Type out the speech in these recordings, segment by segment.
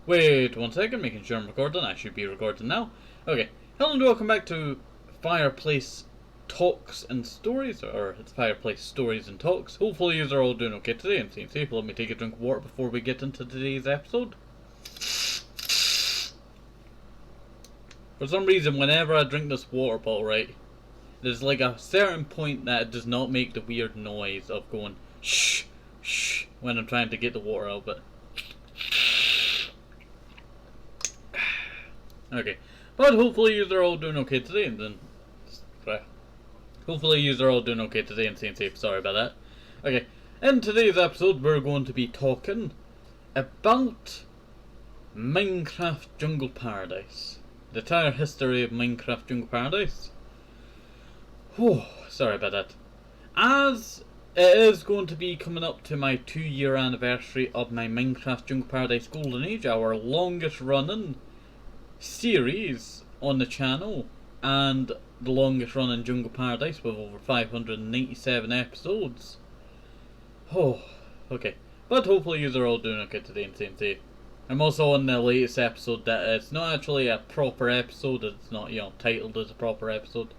Wait 1 second, making sure I'm recording. I should be recording now. Okay, hello and welcome back to Fireplace Talks and Stories, or it's Fireplace Stories and Talks. Hopefully you are all doing okay today and staying safe. Let me take a drink of water before we get into today's episode. For some reason, whenever I drink this water bottle, right, there's like a certain point that it does not make the weird noise of going shh, shh, when I'm trying to get the water out, but okay, but hopefully you are all doing okay today, and then hopefully you are all doing okay today and staying safe. Sorry about that. Okay, in today's episode we're going to be talking about Minecraft Jungle Paradise, the entire history of Minecraft Jungle Paradise. Whew, sorry about that. As it is going to be coming up to my 2-year anniversary of my Minecraft Jungle Paradise Golden Age, our longest running series on the channel and the longest running Jungle Paradise with over 597 episodes. Oh, okay. But hopefully you are all doing okay today and staying safe. I'm also on the latest episode that it's not actually a proper episode, it's not, titled as a proper episode.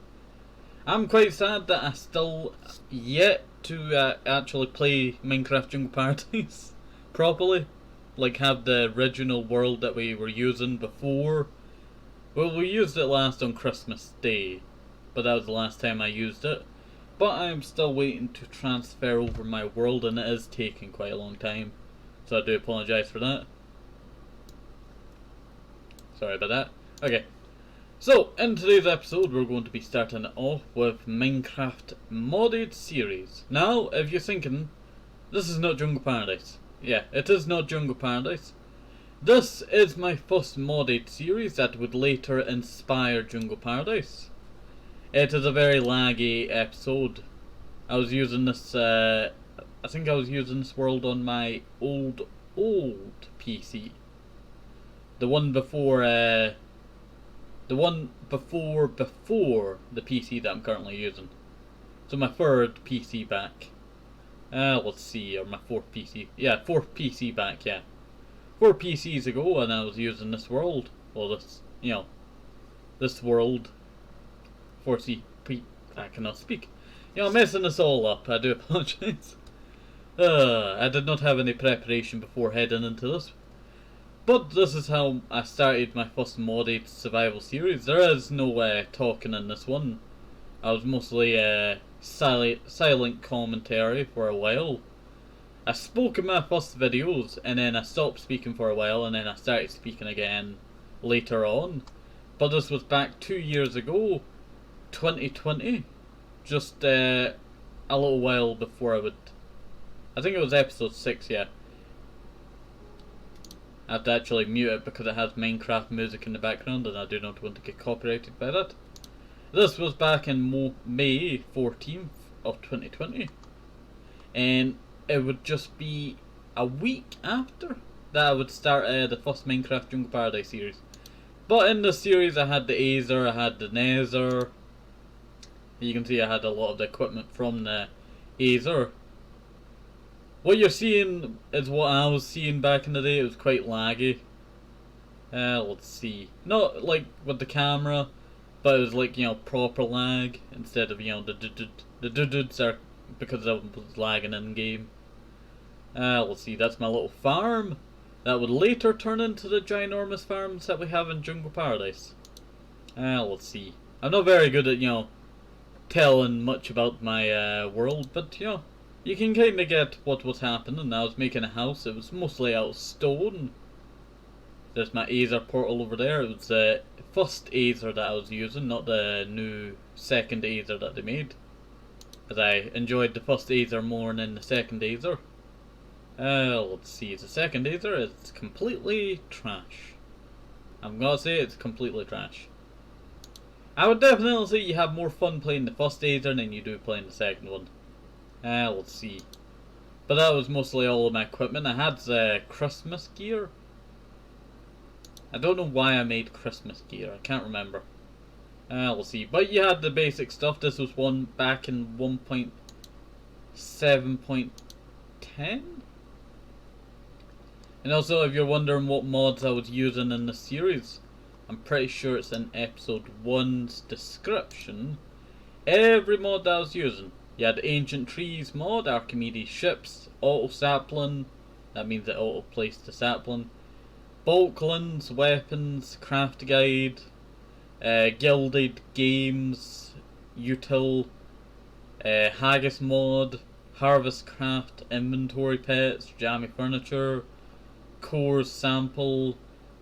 I'm quite sad that I still yet to actually play Minecraft Jungle Paradise properly. Like have the original world that we were using before. Well, we used it last on Christmas Day, but that was the last time I used it. But I'm still waiting to transfer over my world, and it is taking quite a long time. So I do apologise for that. Sorry about that. Okay. So, in today's episode, we're going to be starting off with Minecraft modded series. Now, if you're thinking, this is not Jungle Paradise. Yeah, it is not Jungle Paradise. This is my first modded series that would later inspire Jungle Paradise. It is a very laggy episode. I was using this, I think I was using this world on my old PC. The one before the PC that I'm currently using. So my third PC back. Let's see, or my fourth PC. Yeah, fourth PC back, yeah. 4 PCs ago, and I was using this world. Well, this, this world. I cannot speak. Messing this all up, I do apologise. I did not have any preparation before heading into this. But this is how I started my first modded survival series. There is no talking in this one. I was mostly silent commentary for a while. I spoke in my first videos, and then I stopped speaking for a while, and then I started speaking again later on. But this was back 2 years ago, 2020. Just a little while before I think it was episode 6, yeah. I have to actually mute it because it has Minecraft music in the background, and I do not want to get copyrighted by that. This was back in May 14th of 2020. And it would just be a week after that I would start the first Minecraft Jungle Paradise series. But in this series I had the Aether, I had the Nether. You can see I had a lot of the equipment from the Aether. What you're seeing is what I was seeing back in the day. It was quite laggy. Let's see. Not like with the camera, but it was like, proper lag instead of, the duds are because I was lagging in game. Let's see, that's my little farm. That would later turn into the ginormous farms that we have in Jungle Paradise. Let's see. I'm not very good at, telling much about my world, but, you can kind of get what was happening. I was making a house. It was mostly out of stone. There's my Aether portal over there. It was the first Aether that I was using, not the new second Aether that they made. As I enjoyed the first Aether more than the second Aether. Let's see, the second Aether is completely trash. I'm gonna say it's completely trash. I would definitely say you have more fun playing the first Aether than you do playing the second one. Let's see. But that was mostly all of my equipment. I had the Christmas gear. I don't know why I made Christmas gear, I can't remember. Let's see, but you had the basic stuff. This was one back in 1.7.10? And also, if you're wondering what mods I was using in the series, I'm pretty sure it's in episode 1's description. Every mod that I was using. You had Ancient Trees mod, Archimedes Ships, Auto Sapling, that means it auto plays the sapling, Bulklands, Weapons, Craft Guide, Gilded Games, Util, Haggis mod, Harvest Craft, Inventory Pets, Jammy Furniture, Cores Sample,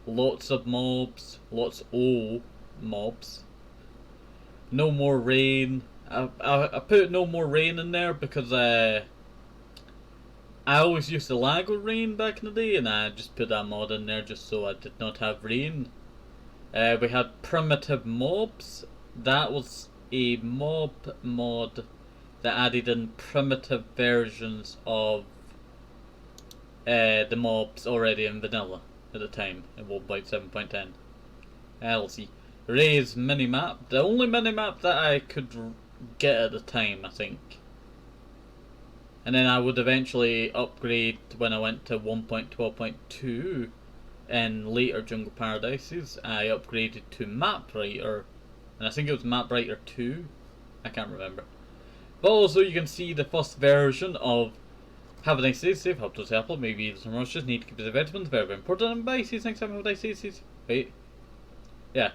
lots of mobs, lots of mobs. No More Rain. I put No More Rain in there because I always used to lag with rain back in the day, and I just put that mod in there just so I did not have rain. We had Primitive Mobs. That was a mob mod that added in primitive versions of the mobs already in vanilla at the time in 1.7.10. Let's see. Ray's minimap. The only minimap that I could get at the time, I think. And then I would eventually upgrade when I went to 1.12.2 in later Jungle Paradises. I upgraded to Map Writer, and I think it was Map Writer 2. I can't remember. But also you can see the first version of Have a Nice Day, Safe, Help to Apple, maybe eat some rushes, need to keep the vitamins, very, very important, and bye, see you next time, have a nice day, wait. Yeah.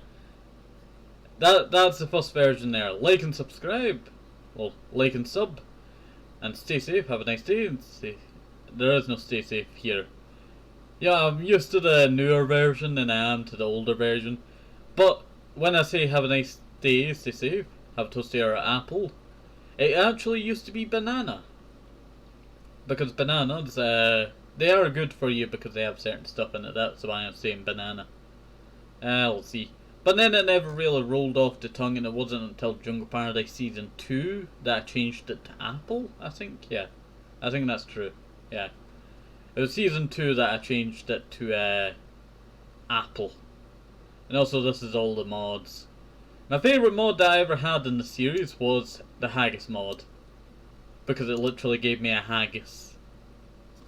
That's the first version there. Like and subscribe. Well, like and sub. And stay safe, have a nice day, and there is no stay safe here. Yeah, I'm used to the newer version than I am to the older version. But when I say have a nice day, stay safe, have a toastie or an apple, it actually used to be banana. Because bananas, they are good for you because they have certain stuff in it, that's why I'm saying banana. Let's see. But then it never really rolled off the tongue, and it wasn't until Jungle Paradise Season 2 that I changed it to apple, I think. Yeah, I think that's true. Yeah. It was Season 2 that I changed it to apple. And also this is all the mods. My favourite mod that I ever had in the series was the haggis mod. Because it literally gave me a haggis.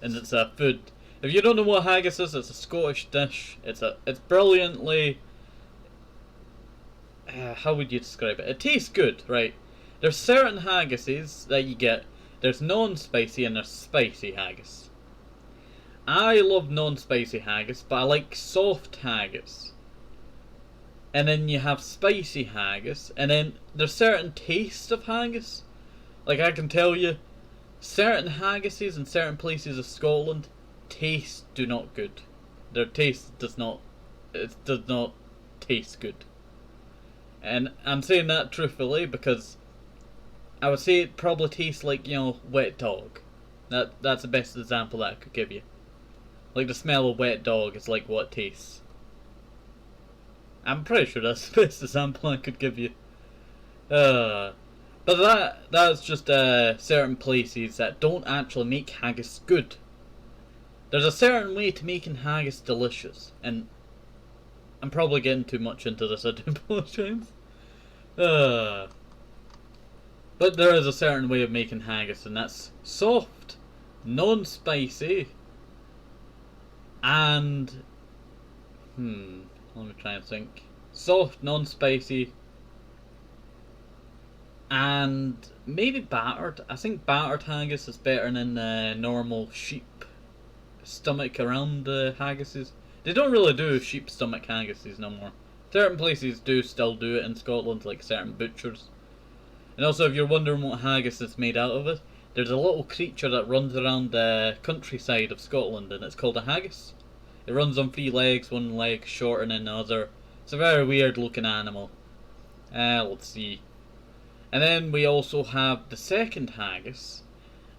And it's a food. If you don't know what haggis is, it's a Scottish dish. It's brilliantly... how would you describe it? It tastes good, right? There's certain haggises that you get. There's non-spicy and there's spicy haggis. I love non-spicy haggis, but I like soft haggis. And then you have spicy haggis, and then there's certain tastes of haggis. Like I can tell you, certain haggises in certain places of Scotland do not good. Their taste does not taste good. And I'm saying that truthfully because I would say it probably tastes like, wet dog. That's the best example that I could give you. Like the smell of wet dog is like what it tastes. I'm pretty sure that's the best example I could give you. But that's just certain places that don't actually make haggis good. There's a certain way to making haggis delicious, and I'm probably getting too much into this, I do apologise. But there is a certain way of making haggis, and that's soft, non-spicy, and... let me try and think. Soft, non-spicy, and maybe battered. I think battered haggis is better than normal sheep stomach around the haggises. They don't really do sheep stomach haggises no more. Certain places do still do it in Scotland, like certain butchers. And also, if you're wondering what haggis is made out of it, there's a little creature that runs around the countryside of Scotland, and it's called a haggis. It runs on 3 legs, one leg shorter than the other. It's a very weird looking animal. Let's see. And then we also have the second haggis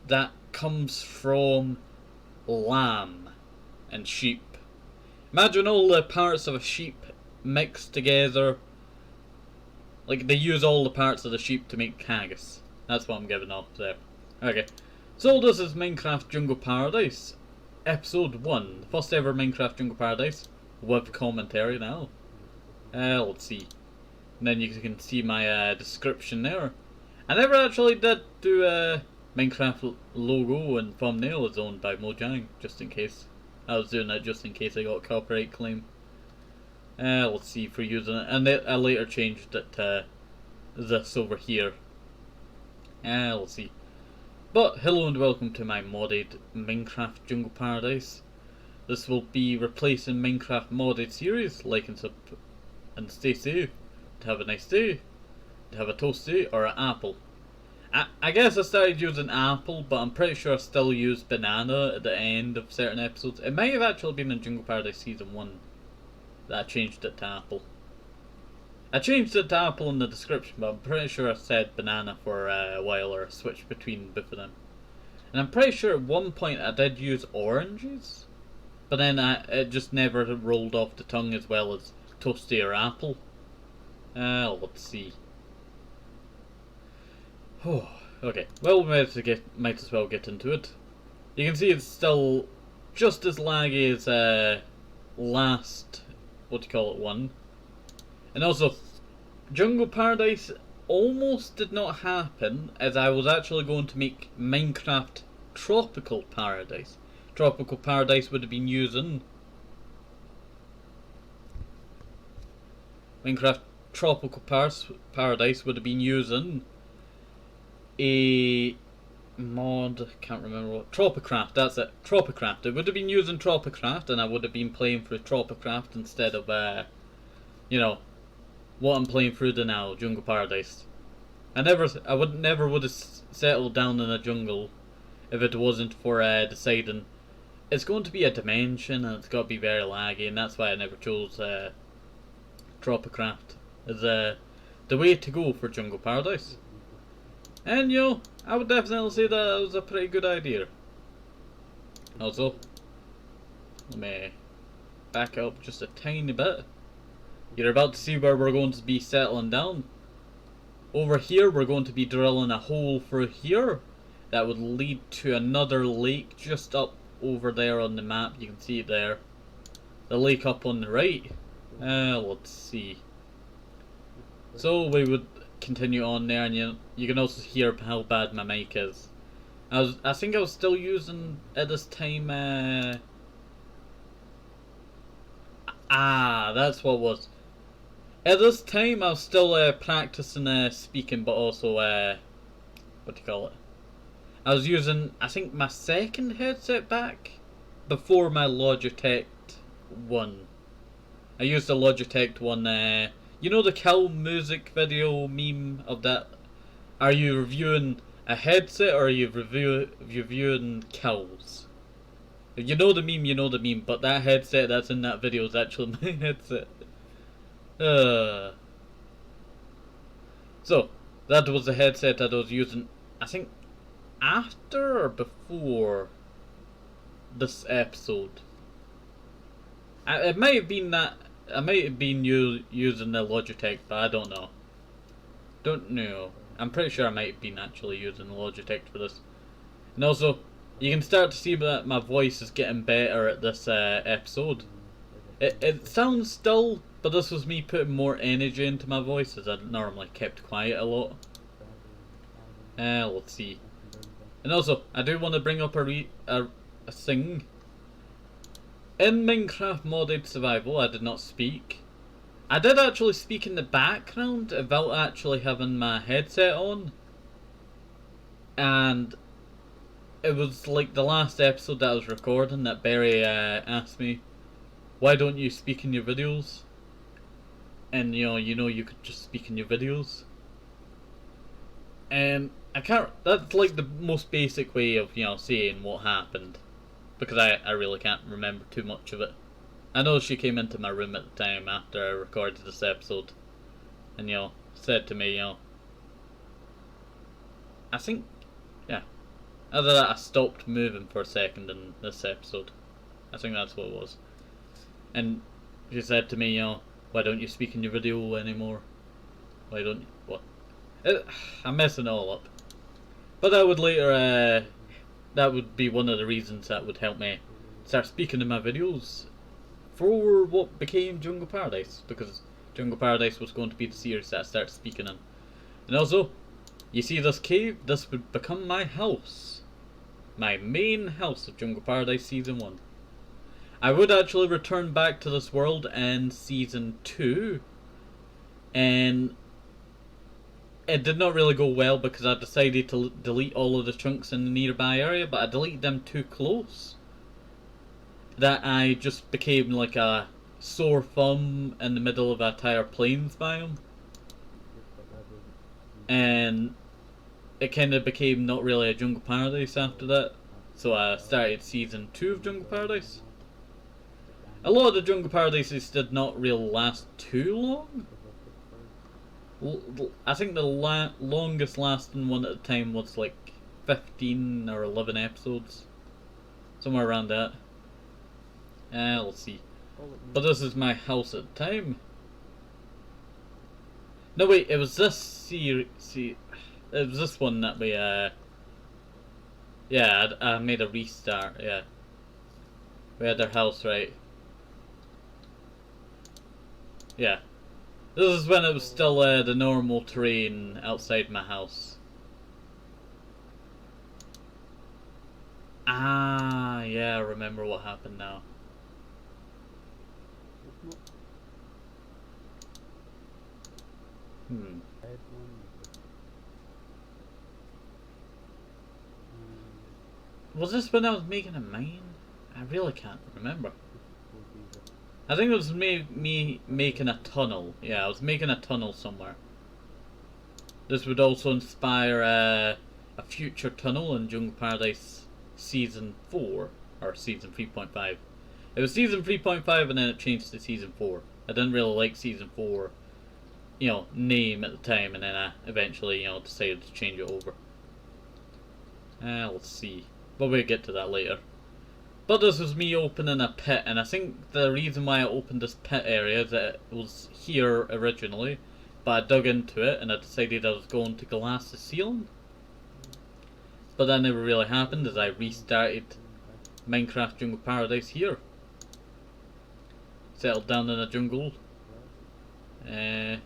that comes from lamb and sheep. Imagine all the parts of a sheep mixed together. Like they use all the parts of the sheep to make haggis. That's what I'm giving off there. Okay. So this is Minecraft Jungle Paradise. Episode 1. The first ever Minecraft Jungle Paradise. With commentary now. Let's see. And then you can see my description there. I never actually did do Minecraft logo and thumbnail is owned by Mojang, just in case. I was doing that just in case I got a copyright claim. Let's see for using it, and I later changed it to this over here. Let's see. But hello and welcome to my modded Minecraft Jungle Paradise. This will be replacing Minecraft modded series. Like and sub and stay safe. To have a nice day. To have a toastie or an apple. I guess I started using apple, but I'm pretty sure I still use banana at the end of certain episodes. It might have actually been in Jungle Paradise Season 1 that I changed it to apple. I changed it to apple in the description, but I'm pretty sure I said banana for a while, or switched between both of them. And I'm pretty sure at one point I did use oranges, but then it just never rolled off the tongue as well as toasty or apple. Let's see. Oh, okay. Well, we might as well get into it. You can see it's still just as laggy as last, one. And also, Jungle Paradise almost did not happen, as I was actually going to make Minecraft Tropical Paradise. Tropical Paradise would have been using Minecraft Tropical Paradise would have been using a mod, can't remember what, Tropicraft, that's it, Tropicraft. It would have been using Tropicraft, and I would have been playing through Tropicraft instead of, you know, what I'm playing through the now, Jungle Paradise. I never would have settled down in a jungle if it wasn't for deciding it's going to be a dimension and it's got to be very laggy, and that's why I never chose Tropicraft as the way to go for Jungle Paradise. And I would definitely say that was a pretty good idea. Also, let me back up just a tiny bit. You're about to see where we're going to be settling down. Over here we're going to be drilling a hole through here that would lead to another lake just up over there on the map. You can see it there. The lake up on the right. Let's see. So we would continue on there, and you can also hear how bad my mic is. I think I was still using at this time that's what it was. At this time I was still practicing speaking, but also I was using, I think, my second headset back before my Logitech one. I used the Logitech one, you know the cow music video meme of that? Are you reviewing a headset or are you reviewing cows? If you know the meme, you know the meme, but that headset that's in that video is actually my headset. So, that was the headset that I was using, I think, after or before this episode. It might have been that. I might have been using the Logitech, but I don't know. I'm pretty sure I might have been actually using the Logitech for this. And also, you can start to see that my voice is getting better at this episode. It sounds dull, but this was me putting more energy into my voice, as I normally kept quiet a lot. Let's see. And also, I do want to bring up a thing. In Minecraft Modded Survival, I did not speak. I did actually speak in the background without actually having my headset on. And it was like the last episode that I was recording that Barry asked me, why don't you speak in your videos? And you could just speak in your videos. And that's like the most basic way of, saying what happened. Because I really can't remember too much of it. I know she came into my room at the time after I recorded this episode. And, said to me, I think, after that I stopped moving for a second in this episode. I think that's what it was. And she said to me, why don't you speak in your video anymore? Why don't you, what? I'm messing it all up. But that would later, that would be one of the reasons that would help me start speaking in my videos for what became Jungle Paradise, because Jungle Paradise was going to be the series that I started speaking in. And also, you see this cave? This would become my house. My main house of Jungle Paradise Season 1. I would actually return back to this world in season 2, and it did not really go well because I decided to delete all of the chunks in the nearby area, but I deleted them too close that I just became like a sore thumb in the middle of a entire plains biome, and it kind of became not really a jungle paradise after that. So I started season 2 of Jungle Paradise. A lot of the Jungle Paradises did not really last too long. I think the longest lasting one at the time was like 15 or 11 episodes. Somewhere around that. Let's see. But this is my house at the time. No wait, it was this series. It was this one that we yeah, I made a restart, yeah. We had our house, right? Yeah. This is when it was still the normal terrain outside my house. Ah, yeah, I remember what happened now. Was this when I was making a mine? I really can't remember. I think it was me making a tunnel. Yeah, I was making a tunnel somewhere. This would also inspire a future tunnel in Jungle Paradise Season 4, or Season 3.5. It was Season 3.5 and then it changed to Season 4. I didn't really like Season 4, name at the time, and then I eventually, decided to change it over. Let's see. But we'll get to that later. But this was me opening a pit, and I think the reason why I opened this pit area is that it was here originally, but I dug into it and I decided I was going to glass the ceiling. But that never really happened as I restarted Minecraft Jungle Paradise here. Settled down in a jungle. And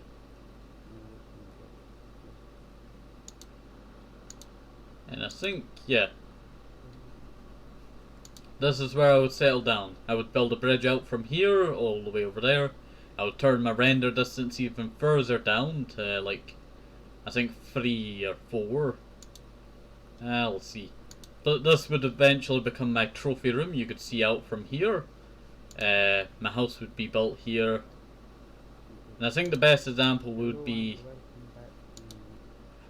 I think, yeah. This is where I would settle down. I would build a bridge out from here all the way over there. I would turn my render distance even further down to like, I think 3 or 4. Let's see. But this would eventually become my trophy room. You could see out from here. My house would be built here. And I think the best example would be...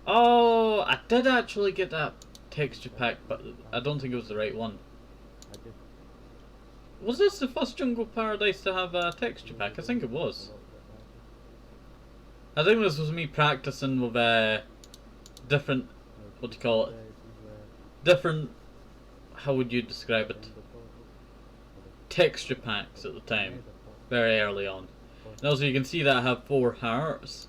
Oh, I did actually get that texture pack, but I don't think it was the right one. Was this the first Jungle Paradise to have a texture pack? I think it was. I think this was me practicing with different, what do you call it? Different, how would you describe it? Texture packs at the time, very early on. And also you can see that I have 4 hearts.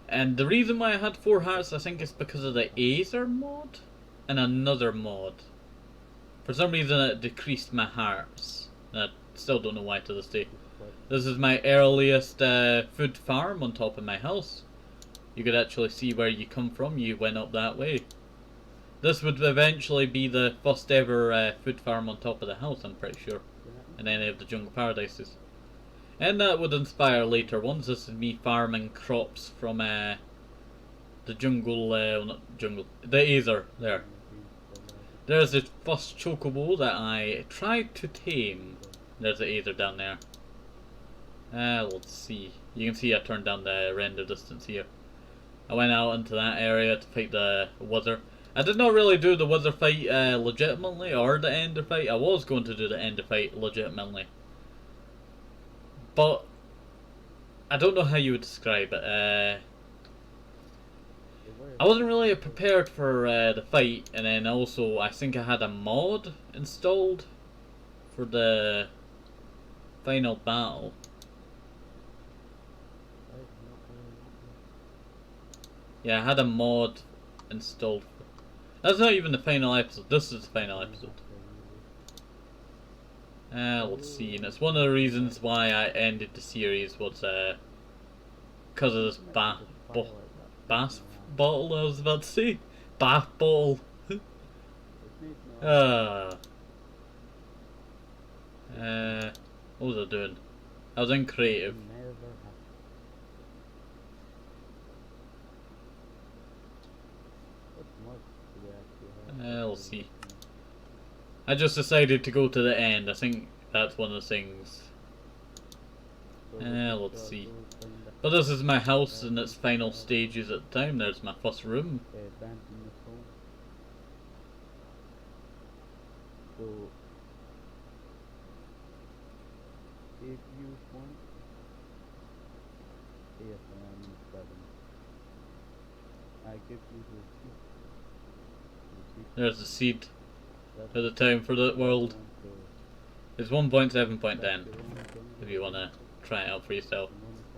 And the reason why I had 4 hearts, I think, is because of the Aether mod and another mod. For some reason it decreased my hearts. I still don't know why to this day. This is my earliest food farm on top of my house. You could actually see where you come from. You went up that way. This would eventually be the first ever food farm on top of the house, I'm pretty sure. In any of the Jungle Paradises. And that would inspire later ones. This is me farming crops from the jungle, not jungle, the Aether, there. There's the first chocobo that I tried to tame. There's the Aether down there. Let's see. You can see I turned down the render distance here. I went out into that area to fight the wither. I did not really do the wither fight legitimately, or the ender fight. I was going to do the ender fight legitimately. But I don't know how you would describe it. I wasn't really prepared for the fight, and then also I think I had a mod installed for the final battle. Yeah, I had a mod installed. That's not even the final episode. This is the final episode. Let's see, and it's one of the reasons why I ended the series was because of this bath bottle I was about to say. Bath bottle. What was I doing? I was in creative. Let's see. I just decided to go to the end. I think that's one of the things. Let's see. But this is my house in its final stages at the time. There's my first room. So, if you want ASM 7, I give you the seed. There's the seed at the time for the world. It's 1.7.10 if you want to try it out for yourself.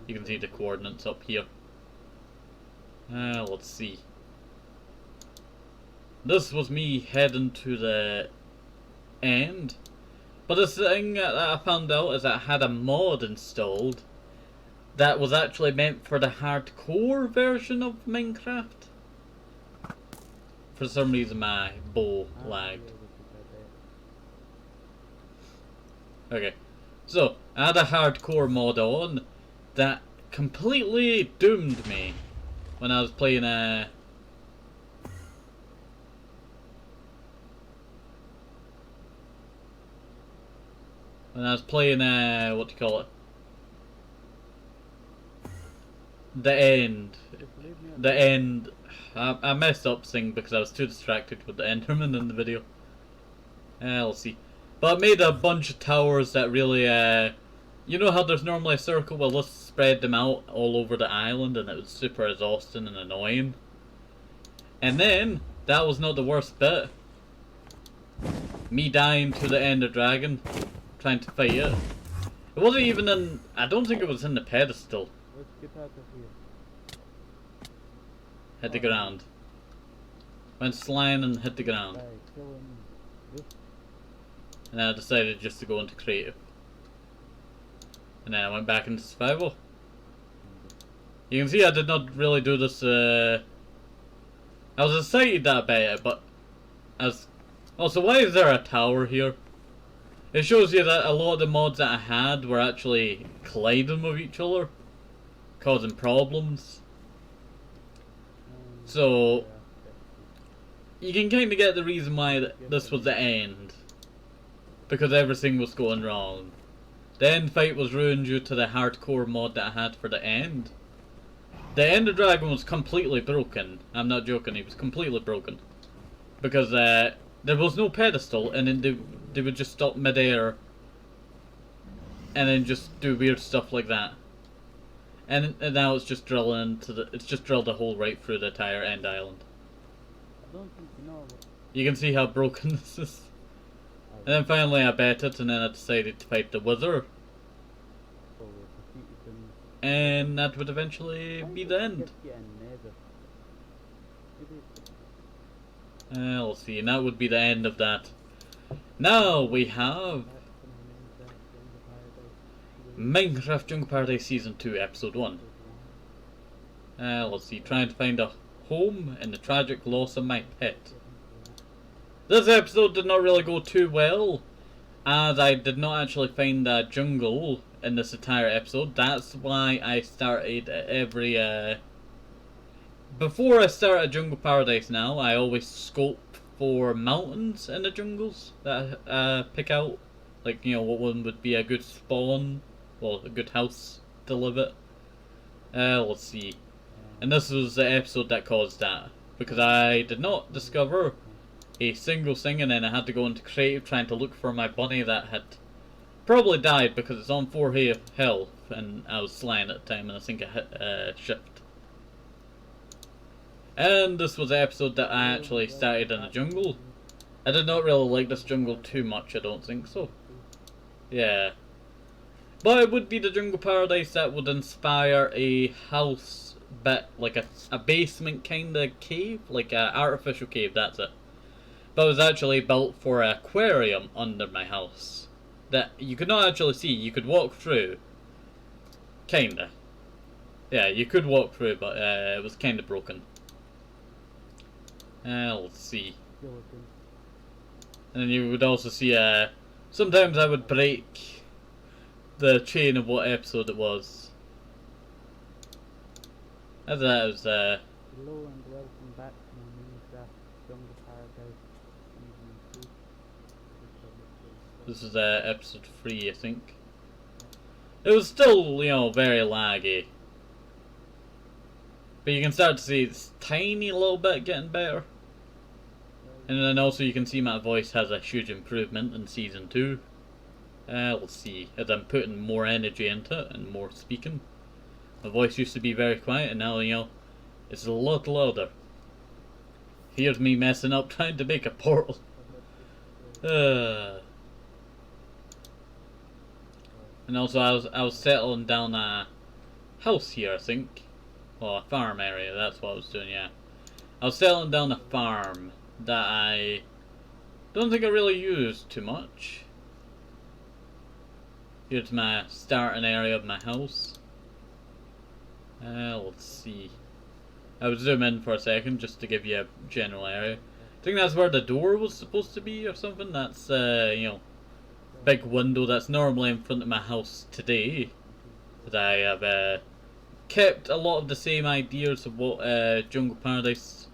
You can see the coordinates up here. Let's see. This was me heading to the end. But the thing that I found out is that I had a mod installed that was actually meant for the hardcore version of Minecraft. For some reason my bow lagged. Okay, so I had a hardcore mod on that completely doomed me when I was playing what do you call it? The end. I messed up thing because I was too distracted with the Enderman in the video. Let's see. But I made a bunch of towers that really, you know how there's normally a circle? Well, let's spread them out all over the island, and it was super exhausting and annoying. And then, that was not the worst bit. Me dying to the Ender Dragon, trying to fight it. It wasn't even in, I don't think it was in the pedestal. Let's get out of here. Hit the ground. Went slime and hit the ground. And then I decided just to go into creative. And then I went back into survival. You can see I did not really do this, I was excited that about it, but also, why is there a tower here? It shows you that a lot of the mods that I had were actually colliding with each other, causing problems. So, you can kind of get the reason why this was the end. Because everything was going wrong. The end fight was ruined due to the hardcore mod that I had for the end. The Ender Dragon was completely broken. I'm not joking, he was completely broken. Because there was no pedestal, and then they would just stop midair. And then just do weird stuff like that. And now it's just drilling into it's just drilled a hole right through the entire end island. I don't think you know. You can see how broken this is. And then finally I bet it, and then I decided to fight the wither. And that would eventually be the end. Let's see, and that would be the end of that. Now we have Minecraft Jungle Paradise Season 2 Episode 1. Let's see, trying to find a home in the tragic loss of my pet. This episode did not really go too well, as I did not actually find a jungle in this entire episode. That's why I started every, before I start a Jungle Paradise now, I always scope for mountains in the jungles that I pick out. Like, you know, what one would be a good spawn, well, a good house to live at. Let's see. And this was the episode that caused that, because I did not discover a single thing, and then I had to go into creative trying to look for my bunny that had probably died because it's on 4 health, and I was flying at the time, and I think I hit shift. And this was the episode that I actually started in the jungle. I did not really like this jungle too much, I don't think so. Yeah. But it would be the Jungle Paradise that would inspire a house bit, like a basement kind of cave, like an artificial cave, that's it. But it was actually built for an aquarium under my house that you could not actually see. You could walk through, kinda. Yeah, you could walk through, but it was kinda broken. Let's see. And then you would also see Sometimes I would break the chain of what episode it was. As that was, Hello and welcome back to my Minecraft Jungle Paradise Season 2. this is episode 3, I think. It was still, you know, very laggy. But you can start to see it's tiny little bit getting better. And then also you can see my voice has a huge improvement in Season 2. Let's see, as I'm putting more energy into it and more speaking. My voice used to be very quiet and now, you know, it's a lot louder. Here's me messing up trying to make a portal. And also I was settling down a house here, I think. Well, a farm area, that's what I was doing, yeah. I was settling down a farm that I don't think I really used too much. Here's my starting area of my house. Let's see. I would zoom in for a second just to give you a general area. I think that's where the door was supposed to be or something. That's, you know, big window that's normally in front of my house today. But I have kept a lot of the same ideas of what Jungle Paradise,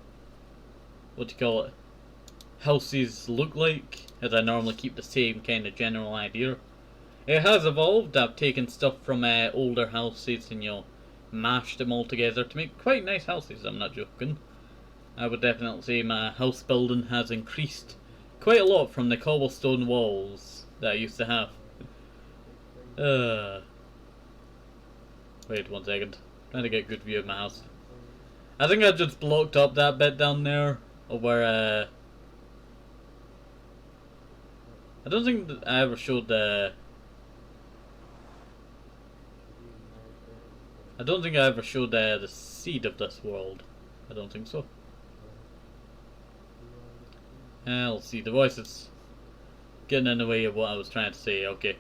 what do you call it, houses look like, as I normally keep the same kind of general idea. It has evolved. I've taken stuff from older houses and, you know, mashed them all together to make quite nice houses, I'm not joking. I would definitely say my house building has increased quite a lot from the cobblestone walls that I used to have. Wait 1 second. Trying to get a good view of my house. I think I just blocked up that bit down there, of where I don't think that I ever showed the. I don't think I ever showed the seed of this world. I don't think so. Let's see, the voice is getting in the way of what I was trying to say. Okay.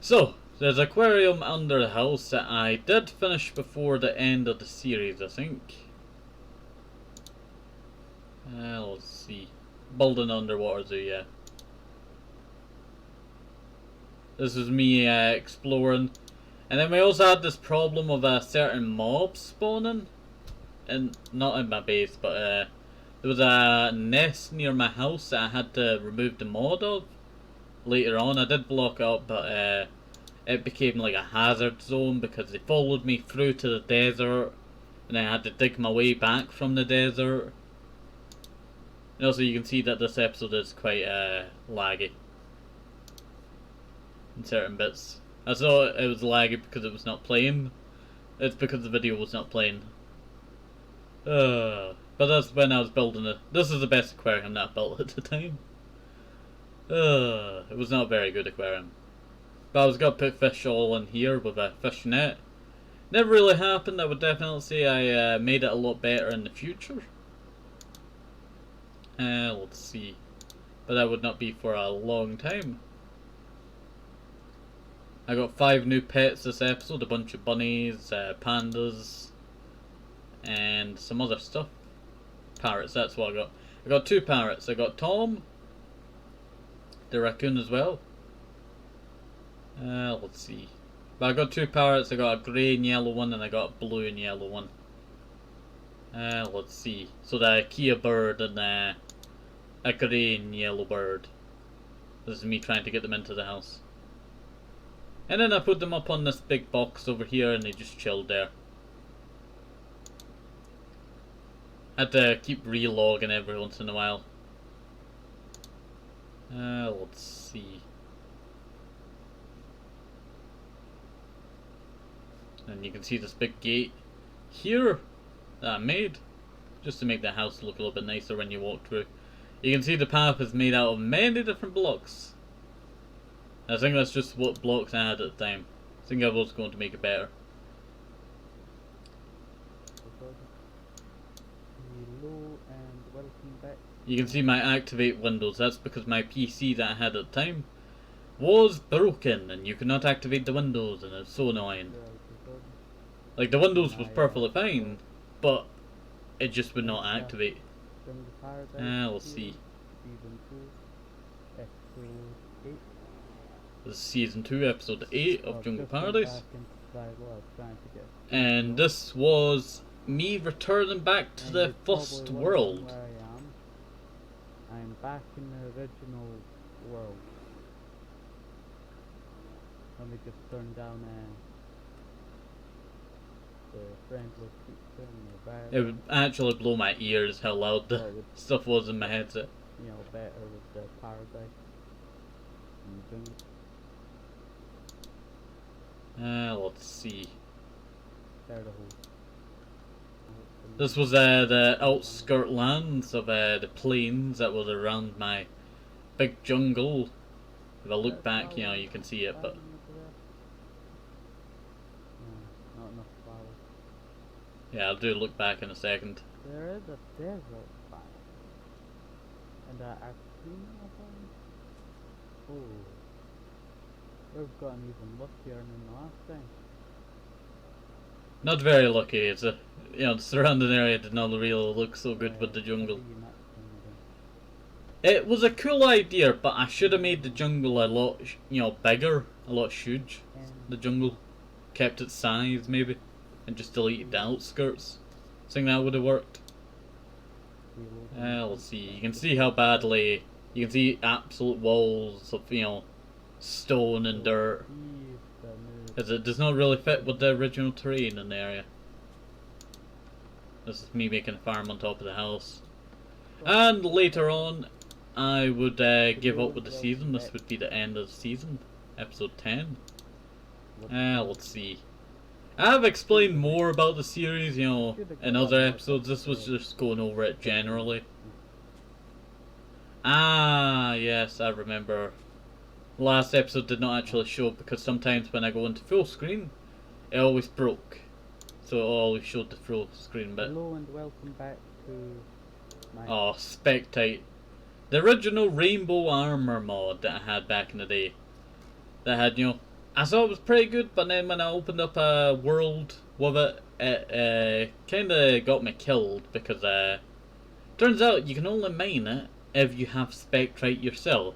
So, there's an aquarium under the house that I did finish before the end of the series, I think. Let's see. Building underwater zoo, yeah. This is me exploring. And then we also had this problem of a certain mob spawning. And not in my base, but there was a nest near my house that I had to remove the mod of. Later on, I did block it up, but it became like a hazard zone because they followed me through to the desert. And I had to dig my way back from the desert. And also you can see that this episode is quite laggy in certain bits. I thought it was laggy because it was not playing. It's because the video was not playing. But that's when I was building it. This is the best aquarium that I built at the time. It was not a very good aquarium. But I was gonna put fish all in here with a fish net. Never really happened. I would definitely say I made it a lot better in the future. Let's see. But that would not be for a long time. I got 5 new pets this episode, a bunch of bunnies, pandas, and some other stuff. Parrots, that's what I got. I got 2 parrots. I got Tom, the raccoon as well. Let's see. But I got 2 parrots. I got a grey and yellow one, and I got a blue and yellow one. Let's see. So the Kia bird and a grey and yellow bird. This is me trying to get them into the house. And then I put them up on this big box over here and they just chilled there. I had to keep relogging every once in a while. Let's see. And you can see this big gate here that I made. Just to make the house look a little bit nicer when you walk through. You can see the path is made out of many different blocks. I think that's just what blocks I had at the time. I think I was going to make it better. Hello and welcome back. You can see my activate windows. That's because my PC that I had at the time was broken and you could not activate the windows and it's so annoying. Like the windows was perfectly fine, but it just would not activate. We'll see. Season 2, episode This is season 2, episode 8 of Jungle Paradise. And this was me returning back to the first world. Where I am. I'm back in the original world. Let me just turn down the friendly pizza and the bar. It would actually blow my ears how loud the stuff was in my headset. You know, better with the paradise and the jungle. Let's see. There the whole. This was the outskirt lands of the plains that was around my big jungle. If I look back, you know, you can see it, but not enough flowers. yeah, I'll do look back in a second. There is a desert fire. And a arena biome. Oh, we've gotten even luckier than the last time. Not very lucky. It's a, you know, the surrounding area did not really look so good with the jungle. It was a cool idea, but I should have made the jungle a lot, you know, bigger, a lot huge. The jungle, kept its size maybe, and just deleted the outskirts. I think that would have worked. Let's see. You can see how badly. You can see absolute walls of, you know, stone and dirt, as it does not really fit with the original terrain in the area. This is me making a farm on top of the house. And later on, I would give up with the season. This would be the end of the season, episode 10. Let's see. I have explained more about the series, you know, in other episodes. This was just going over it generally. Ah, yes, I remember. Last episode did not actually show because sometimes when I go into full screen, it always broke. So it always showed the full screen bit. Hello and welcome back to my... Oh, Spectate. The original Rainbow Armor mod that I had back in the day. That had, you know, I thought it was pretty good, but then when I opened up a world with it, it kinda got me killed because turns out you can only mine it if you have Spectate yourself.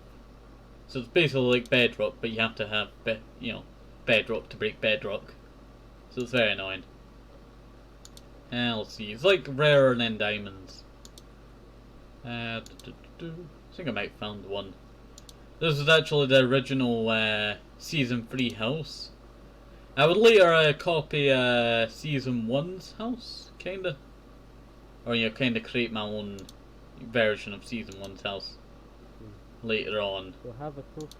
So it's basically like Bedrock, but you have to have, you know, Bedrock to break Bedrock. So it's very annoying. Let's see, it's like rarer than diamonds. I think I might have found one. This is actually the original Season 3 house. I would later copy Season 1's house, kinda. Or, you know, kinda create my own version of Season 1's house later on. So have a toast.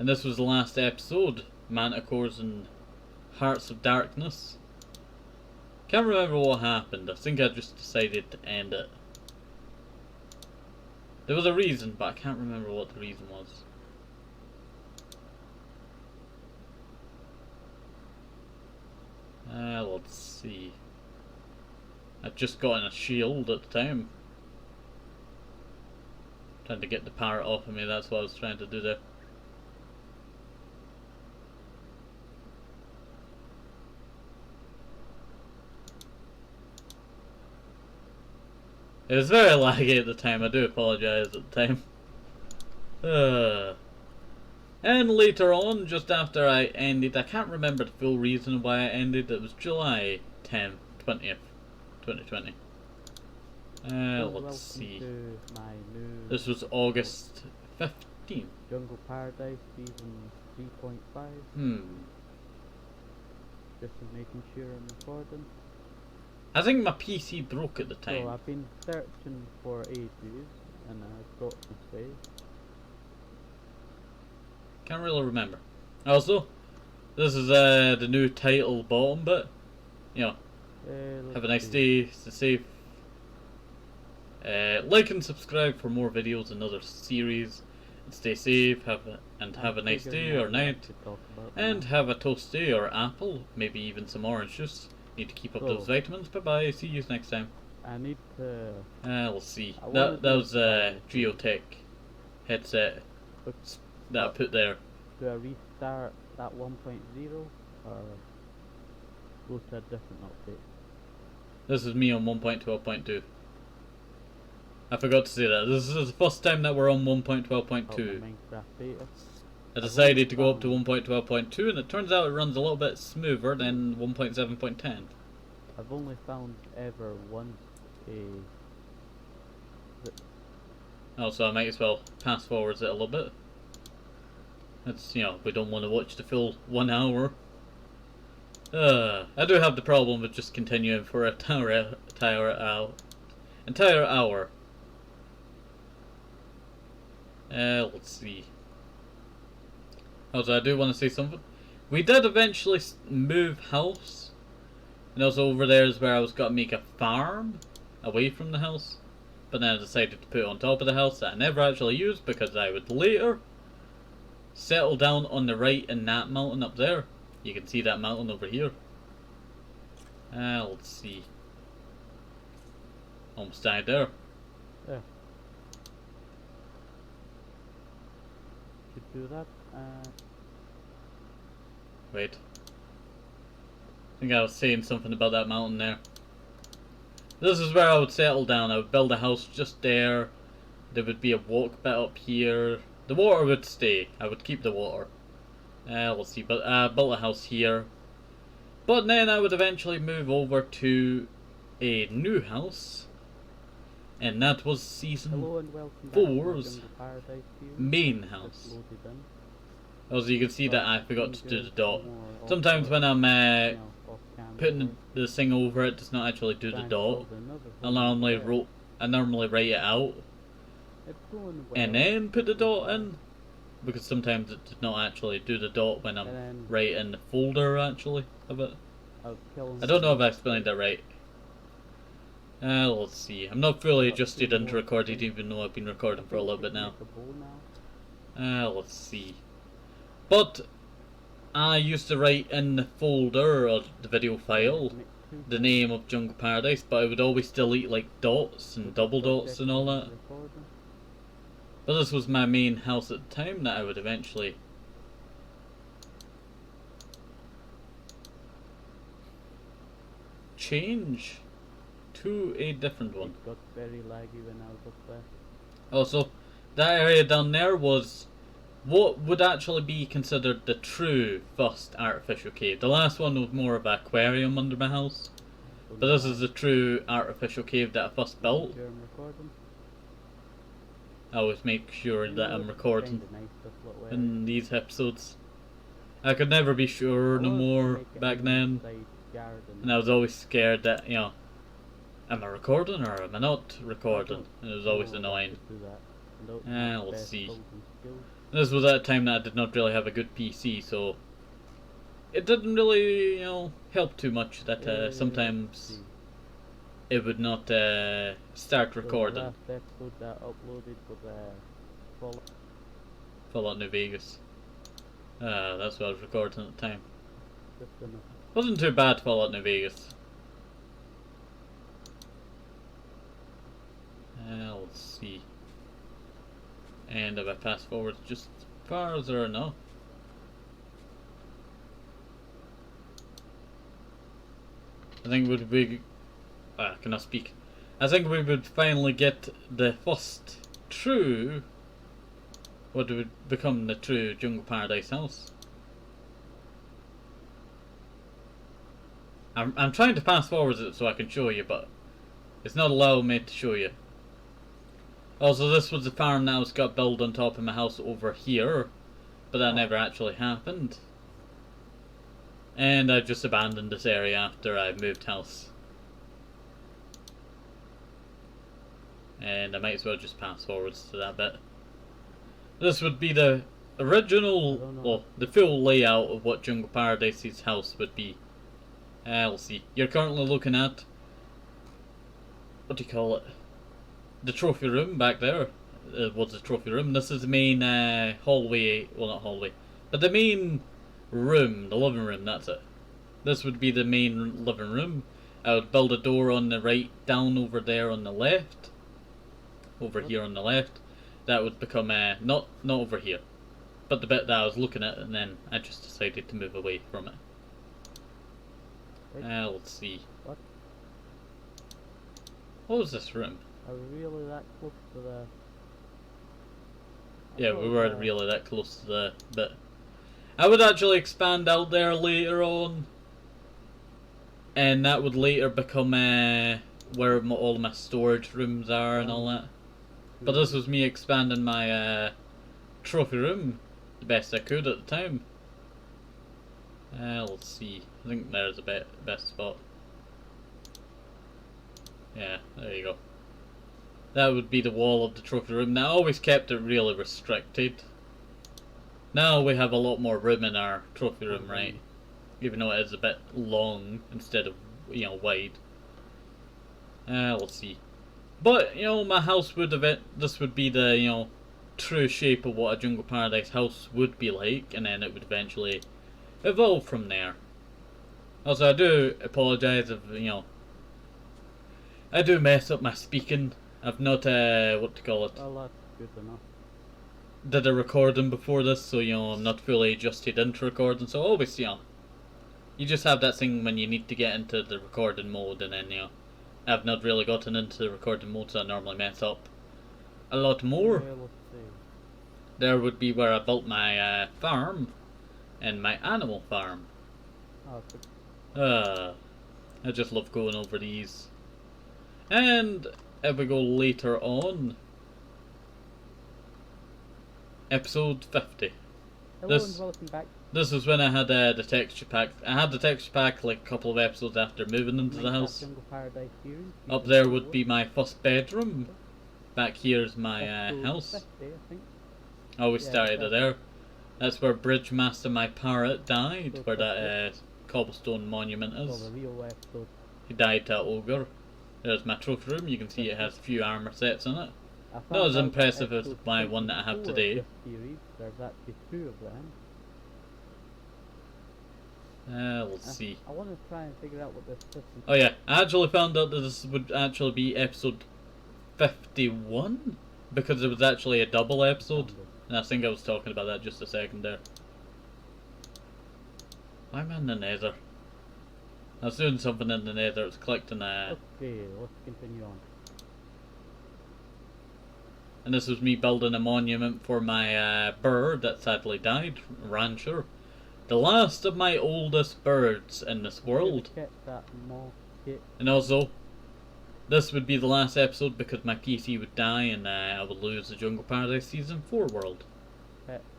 And this was the last episode, Manticores and Hearts of Darkness. Can't remember what happened. I think I just decided to end it. There was a reason, but I can't remember what the reason was. Let's see. I'd just gotten a shield at the time. Trying to get the parrot off of me, that's what I was trying to do there. It was very laggy at the time, I do apologise at the time. And later on, just after I ended, I can't remember the full reason why I ended, it was July 10th, 20th, 2020. Let's see. This was August 15th. Jungle Paradise season 3.5. Just making sure I'm recording. I think my PC broke at the time. So I've been searching for ages and I've got to say. Can't really remember. Also, this is the new title bottom bit. You know, have a nice day, stay safe. Like and subscribe for more videos and other series. And stay safe, have a nice day or night. And have a toastie or apple, maybe even some orange juice. Need to keep up those vitamins. Bye bye, see you next time. I need to... we'll see. That was a Geotech headset that I put there. Do I restart that 1.0 or go to a different update? This is me on 1.12.2. I forgot to say that. This is the first time that we're on 1.12.2. Minecraft beta. I decided to go up to 1.12.2, and it turns out it runs a little bit smoother than 1.7.10. I've only found ever once a... Also, I might as well pass forwards it a little bit. It's, you know, we don't want to watch the full 1 hour. I do have the problem with just continuing for a entire hour. Let's see. Also, I do want to say something. We did eventually move house, and also over there is where I was going to make a farm away from the house. But then I decided to put it on top of the house that I never actually used because I would later settle down on the right in that mountain up there. You can see that mountain over here. Let's see. Almost died there. Yeah. Should do that. Wait. I think I was saying something about that mountain there. This is where I would settle down. I would build a house just there. There would be a walk bit up here. The water would stay. I would keep the water. Let's see. But I built a house here. But then I would eventually move over to a new house. And that was season 4's main house. Also, you can see that I forgot to do the dot. Sometimes when I'm putting the thing over it, does not actually do the dot. I normally write it out and then put the dot in, because sometimes it does not actually do the dot when I'm writing the folder actually of it. I don't know if I explained that right. Let's see. I'm not fully adjusted into recording, even though I've been recording for a little bit now. Let's see. But I used to write in the folder or the video file the name of Jungle Paradise, but I would always delete like dots and double dots and all that. But this was my main house at the time that I would eventually change to a different one. It got very laggy when I was up there. Also, that area down there was what would actually be considered the true first artificial cave. The last one was more of an aquarium under my house, but this is the true artificial cave that I first built. I always make sure that I'm recording in these episodes. I could never be sure no more back then, and I was always scared that, you know, am I recording or am I not recording? And it was always annoying. Let's see. This was at a time that I did not really have a good PC, so it didn't really, you know, help too much that sometimes it would not start recording. The last episode that I uploaded was Fallout New Vegas. That's what I was recording at the time. Wasn't too bad, Fallout New Vegas. Let's see. And if I pass forward just farther enough. I think would be I cannot speak. I think we would finally get the first true, what would become the true Jungle Paradise house. I'm trying to pass forward it so I can show you, but it's not allowing me to show you. Also, this was the farm that was got built on top of my house over here, but that never actually happened. And I just abandoned this area after I moved house. And I might as well just pass forwards to that bit. This would be the original, well, the full layout of what Jungle Paradise's house would be. Let's see. You're currently looking at, what do you call it? The trophy room back there. Was the trophy room. This is the main hallway, well not hallway, but the main room, the living room, that's it. This would be the main living room. I would build a door on the right, down over there on the left. Over here on the left. That would become, not over here, but the bit that I was looking at, and then I just decided to move away from it. Let's see. What was this room? Are we really that close to the... Yeah, we weren't really that close to the bit. I would actually expand out there later on, and that would later become where all my storage rooms are and all that. But this was me expanding my trophy room the best I could at the time. Let's see. I think there's a best spot. Yeah, there you go. That would be the wall of the trophy room. Now, I always kept it really restricted. Now we have a lot more room in our trophy room, right? Even though it is a bit long instead of, wide. Let's see. But, my house would have this would be the, true shape of what a Jungle Paradise house would be like, and then it would eventually evolve from there. Also, I do apologise if, I do mess up my speaking. I've not, what to call it? Well, that's good enough. Did a recording before this, so, I'm not fully adjusted into recording, so always, you just have that thing when you need to get into the recording mode, and then, I've not really gotten into the recording mode, so I normally mess up a lot more. Yeah, let's see. There would be where I built my farm, and my animal farm. Oh, good. I just love going over these. And if we go later on, episode 50. Hello and welcome back. This is when I had the texture pack. I had the texture pack like a couple of episodes after moving into the house. Jungle Paradise series. Up there would be my first bedroom. Back here is my house. 50, I think. I always started it there. That's where Bridge Master my parrot died, where that cobblestone monument is. The real episode. He died to an ogre. There's my trophy room. You can see it has a few armor sets in it. Not as impressive as my one that I have today. Series, there's actually 2 of them. Let's see. I want to try and figure out what this system. Oh yeah, I actually found out that this would actually be episode 51 because it was actually a double episode, and I think I was talking about that just a second there. I'm in the nether. I was doing something in the nether. It's collecting Okay, let's continue on. And this was me building a monument for my bird that sadly died, Rancher. The last of my oldest birds in this world. And also, this would be the last episode because my PC would die and I would lose the Jungle Paradise Season 4 world.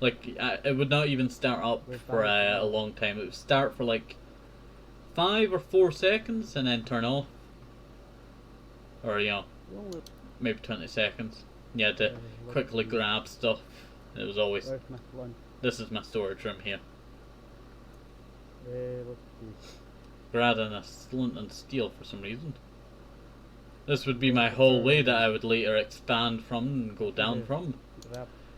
Like, it would not even start up for a long time. It would start for like 5 or 4 seconds and then turn off. Or, maybe 20 seconds. You had to quickly grab stuff. It was always... This is my storage room here. Let's see. Rather than a flint and steel for some reason. This would be my hallway that I would later expand from and go down from.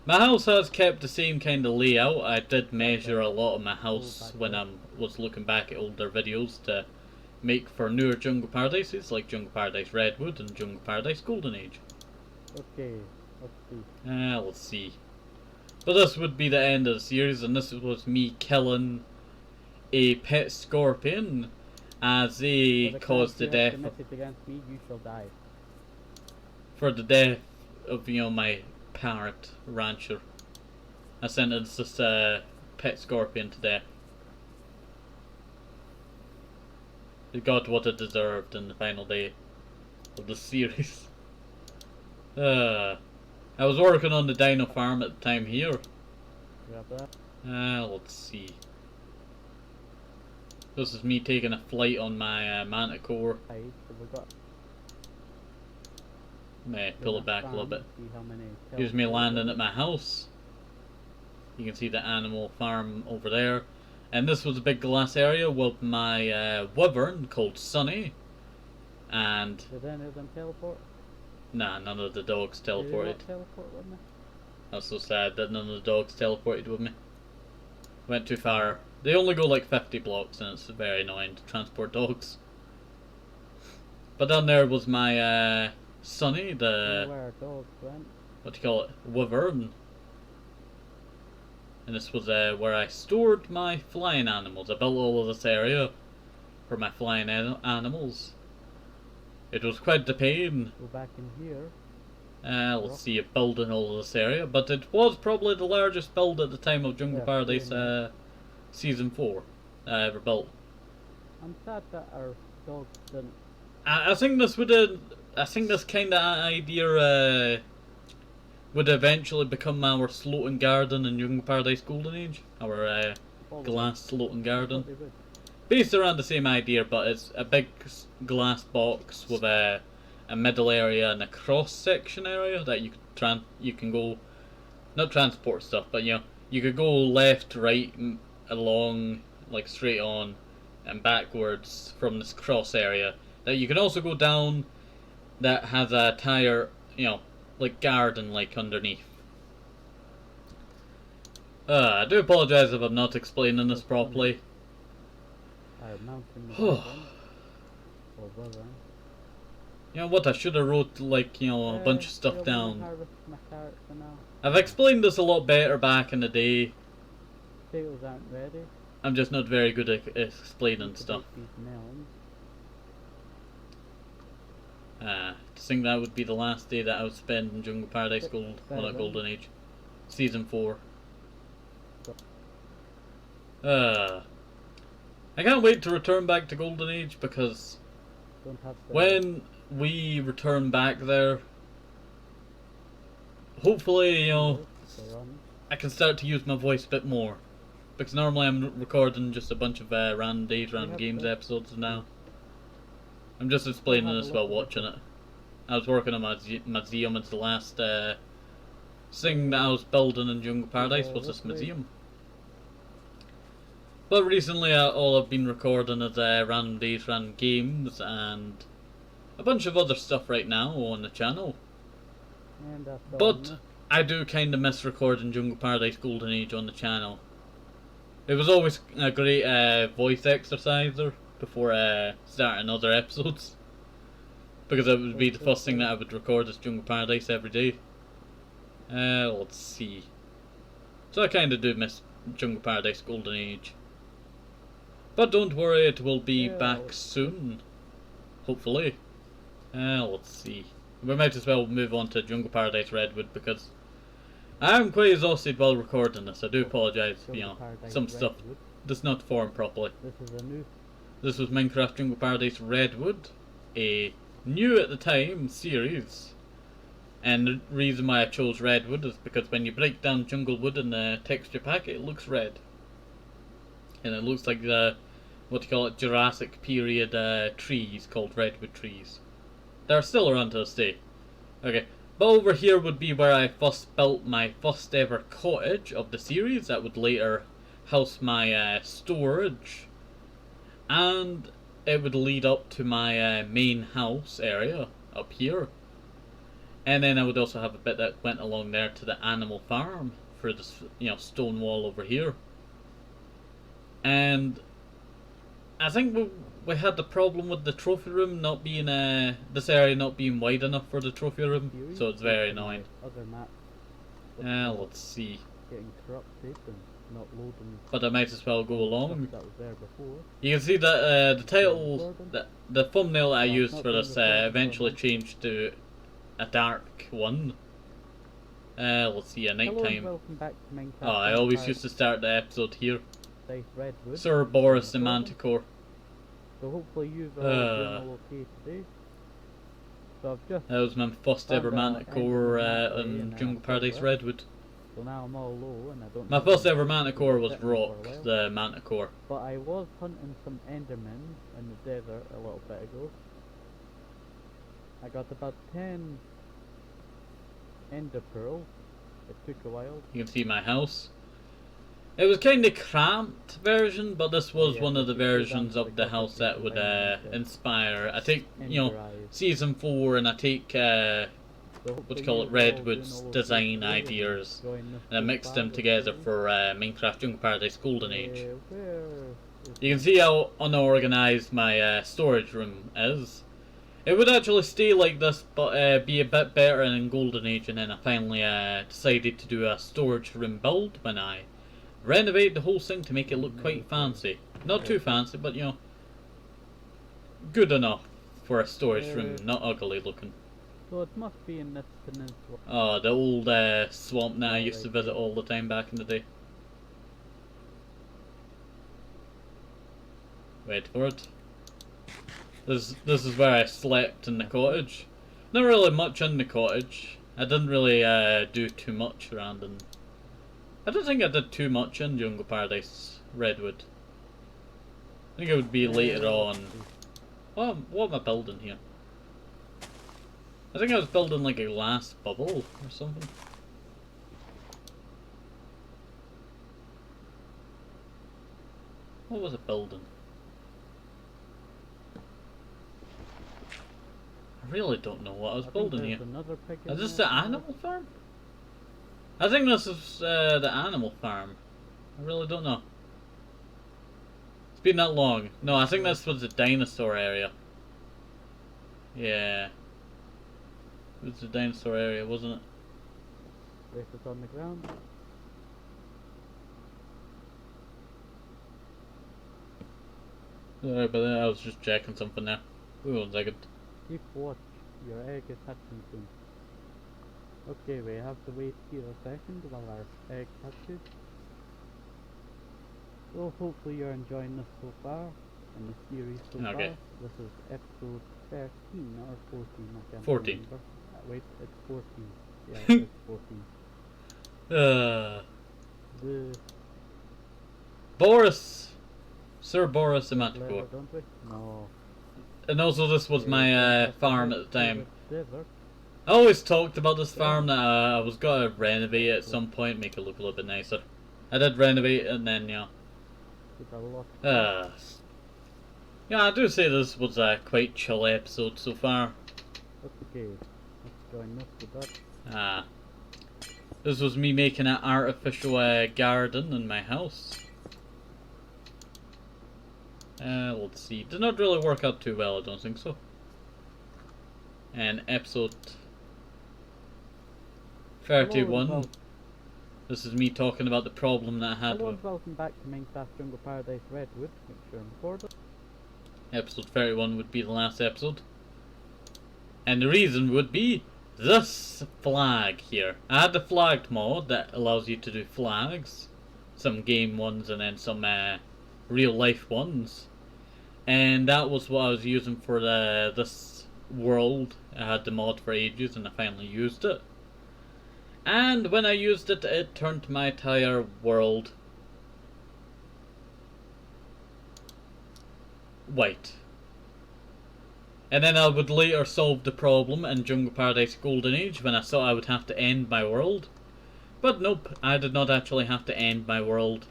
My house has kept the same kind of layout. I did measure a lot of my house when I was looking back at older videos to make for newer Jungle Paradises like Jungle Paradise Redwood and Jungle Paradise Golden Age. Okay, let's see. Let's see. But this would be the end of the series, and this was me killing a pet scorpion as they caused the death against me, you shall die. for the death of my parrot Rancher. I sentenced this pet scorpion to death. It got what it deserved in the final day of the series. I was working on the dino farm at the time here. Grab that. Let's see. This is me taking a flight on my Manticore. May pull it back a little bit. Here's me landing at my house. You can see the animal farm over there. And this was a big glass area with my wyvern called Sunny. And... Did any of them teleport? Nah, none of the dogs teleported. Did they not teleport with me? That's so sad that none of the dogs teleported with me. Went too far. They only go like 50 blocks and it's very annoying to transport dogs. But down there was my Sunny, Where dogs went. what do you call it? Wyvern. And this was where I stored my flying animals. I built all of this area for my flying animals. It was quite the pain. Go back in here. Let's see, a build in all of this area, but it was probably the largest build at the time of Jungle Yeah, Paradise pretty Season 4 ever built. I'm sad that our dog didn't. I think this would I think this kind of idea would eventually become our floating garden in Jungle Paradise Golden Age, our glass floating garden. Based around the same idea, but it's a big glass box with a middle area and a cross section area that you can go, not transport stuff, but you could go left, right, along, like straight on, and backwards from this cross area. That you can also go down. That has a tire, like garden like underneath. I do apologise if I'm not explaining this properly. You know what, I should have wrote like, a bunch of stuff down. I've explained this a lot better back in the day. Potatoes aren't ready. I'm just not very good at explaining stuff. I think that would be the last day that I would spend in Jungle Paradise Golden Age. Season 4. I can't wait to return back to Golden Age because when we return back there, hopefully, I can start to use my voice a bit more. Because normally I'm recording just a bunch of random days, random games episodes now. I'm just explaining this while watching it. I was working on my museum. It's the last thing that I was building in Jungle Paradise was this museum. But recently all I've been recording is random days, random games, and a bunch of other stuff right now on the channel. But I do kind of miss recording Jungle Paradise Golden Age on the channel. It was always a great voice exerciser before starting other episodes. Because it would be the first thing that I would record is Jungle Paradise every day. Let's see. So I kind of do miss Jungle Paradise Golden Age. But don't worry, it will be back soon. Hopefully. Let's see. We might as well move on to Jungle Paradise Redwood because I'm quite exhausted while recording this. I do apologise, some stuff does not form properly. This was Minecraft Jungle Paradise Redwood, a new at the time series. And the reason why I chose Redwood is because when you break down jungle wood in the texture pack, it looks red. And it looks like the, Jurassic period trees called redwood trees. They're still around to this day. Okay, but over here would be where I first built my first ever cottage of the series that would later house my storage. And it would lead up to my main house area up here. And then I would also have a bit that went along there to the animal farm for this, stone wall over here. And I think we had the problem with the trophy room not being this area not being wide enough for the trophy room, so it's very annoying. Let's see. Getting corrupted and not loading. But I might as well go along. That was there before. You can see that the title, the thumbnail I used for this eventually changed to a dark one. Let's see, a nighttime. Oh, I always used to start the episode here. Sir Boris the Manticore. So hopefully you've doing all okay today. So I've just that was my first ever Manticore in Jungle Paradise Redwood. So now I'm all low and I don't. My first ever Manticore was Rock, the Manticore. But I was hunting some Endermen in the desert a little bit ago. I got about 10 Ender pearls. It took a while. You can see my house. It was kind of cramped version, but this was one of the versions of the house that would inspire. I take, season 4 and I take, Redwood's design ideas, and I mixed them together for Minecraft Jungle Paradise Golden Age. You can see how unorganized my storage room is. It would actually stay like this, but be a bit better in Golden Age, and then I finally decided to do a storage room build when I renovate the whole thing to make it look quite fancy. Not too fancy, but good enough for a storage room, not ugly looking. So it must be in this peninsula. Oh, the old swamp that I used to visit all the time back in the day. Wait for it. This is where I slept in the cottage. Not really much in the cottage. I didn't really do too much around in... I don't think I did too much in Jungle Paradise Redwood. I think it would be later on. What am I building here? I think I was building like a glass bubble or something. What was it building? I really don't know what I was building here. Is this the animal farm? I think this is the animal farm. I really don't know. It's been that long. No, I think this was the dinosaur area. Yeah. It was the dinosaur area, wasn't it? Place it on the ground. Sorry about that, I was just checking something there. Wait 1 second. Keep watch. Your egg is hatching soon. Okay, we have to wait here a second while our egg hatches. So hopefully you're enjoying this so far in the series so far. This is episode 13 or 14, I can't 14. remember. Wait, it's 14. Yeah, it's 14. The Boris! Sir Boris Imatiko. don't we? No. And also this was my farm at the time. Desert. I always talked about this farm that I was gonna renovate at some point, make it look a little bit nicer. I did renovate it and then, yeah. Yeah, I do say this was a quite chill episode so far. Okay, let's join this with that. This was me making an artificial garden in my house. Let's see. Did not really work out too well, I don't think so. And episode 31. This is me talking about the problem that I had with... Welcome back to Minecraft Jungle Paradise Redwood. Make sure I'm recorded. Episode 31 would be the last episode. And the reason would be this flag here. I had the flagged mod that allows you to do flags. Some game ones and then some real life ones. And that was what I was using for this world. I had the mod for ages and I finally used it. And when I used it, it turned my entire world white. And then I would later solve the problem in Jungle Paradise Golden Age when I thought I would have to end my world. But nope, I did not actually have to end my world.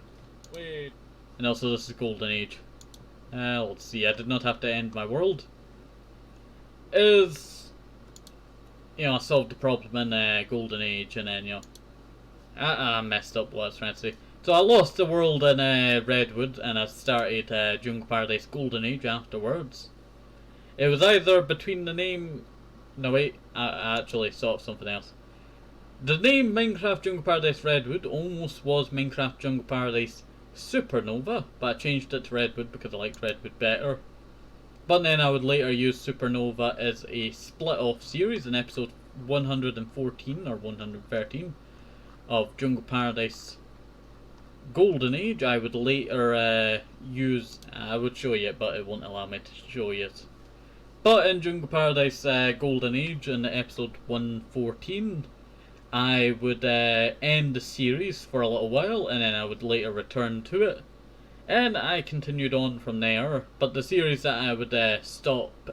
Wait. And also this is Golden Age. Let's see, I did not have to end my world. I solved the problem in Golden Age and then, I messed up what I was trying to say. So I lost the world in Redwood and I started Jungle Paradise Golden Age afterwards. It was either between the name... No wait, I actually thought of something else. The name Minecraft Jungle Paradise Redwood almost was Minecraft Jungle Paradise Supernova, but I changed it to Redwood because I liked Redwood better. But then I would later use Supernova as a split-off series in episode 114 or 113 of Jungle Paradise Golden Age. I would later use... I would show you it, but it won't allow me to show you it. But in Jungle Paradise Golden Age in episode 114, I would end the series for a little while and then I would later return to it. And I continued on from there, but the series that I would stop...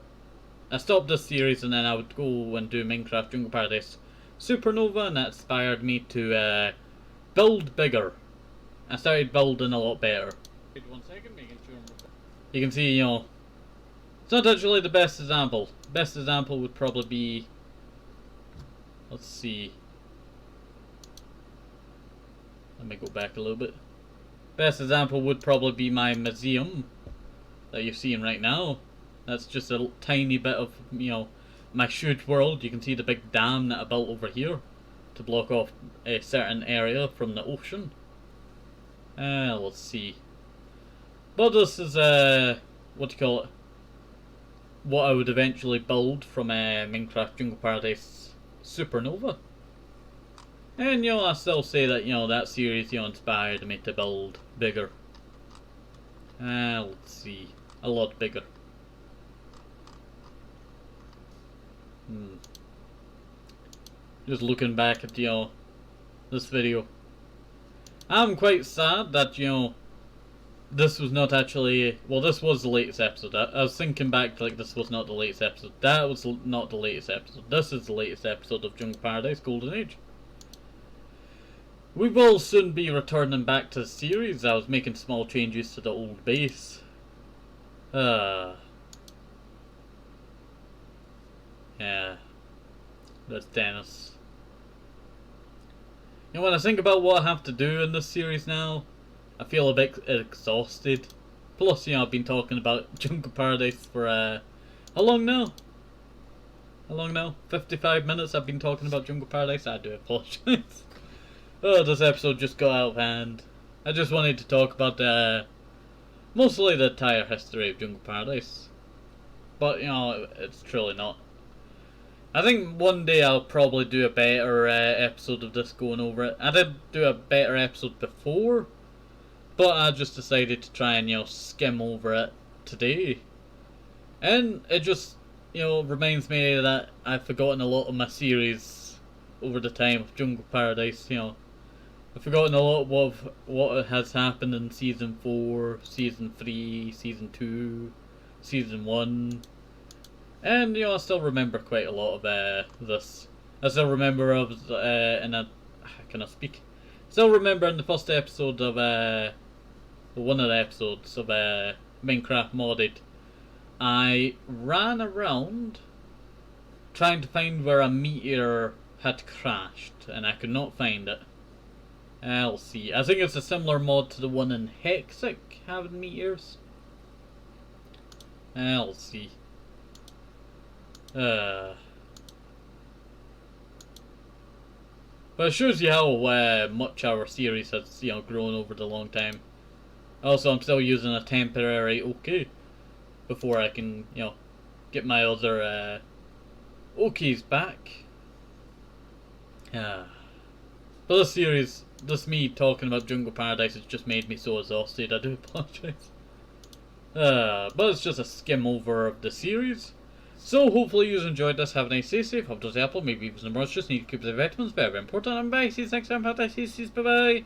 I stopped this series and then I would go and do Minecraft Jungle Paradise Supernova, and that inspired me to build bigger. I started building a lot better. Wait 1 second, making sure you can see, it's not actually the best example. Best example would probably be... Let's see. Let me go back a little bit. Best example would probably be my museum that you're seeing right now. That's just a tiny bit of, my shoot world. You can see the big dam that I built over here to block off a certain area from the ocean. Let's see. But this is, what do you call it? what I would eventually build from Minecraft Jungle Paradise Supernova. And I still say that that series inspired me to build bigger. Let's see, a lot bigger. Just looking back at this video, I'm quite sad that this was not actually, well, this was the latest episode. I was thinking back, like, this was not the latest episode. That was not the latest episode. This is the latest episode of Jungle Paradise Golden Age. We will soon be returning back to the series. I was making small changes to the old base. Yeah. That's Dennis. When I think about what I have to do in this series now, I feel a bit exhausted. Plus, I've been talking about Jungle Paradise for, how long now? How long now? 55 minutes I've been talking about Jungle Paradise. I do apologise. Oh, this episode just got out of hand. I just wanted to talk about mostly the entire history of Jungle Paradise. But, it's truly not. I think one day I'll probably do a better episode of this going over it. I did do a better episode before, but I just decided to try and, skim over it today. And it just, reminds me that I've forgotten a lot of my series over the time of Jungle Paradise, I've forgotten a lot of what has happened in Season 4, Season 3, Season 2, Season 1. And, I still remember quite a lot of this. I still remember Still remember in the first episode of, one of the episodes of Minecraft Modded, I ran around trying to find where a meteor had crashed, and I could not find it. I'll see. I think it's a similar mod to the one in Hexic, having meteors. I'll see. But it shows you how much our series has, grown over the long time. Also, I'm still using a temporary OK before I can, get my other OKs back. But this series, me talking about Jungle Paradise has just made me so exhausted. I do apologise. But it's just a skim over of the series. So hopefully you enjoyed this. Have a nice day, safe, hope to apple, maybe even some more. Just need to keep the vitamins, very important. And bye, see you next time. Bye bye.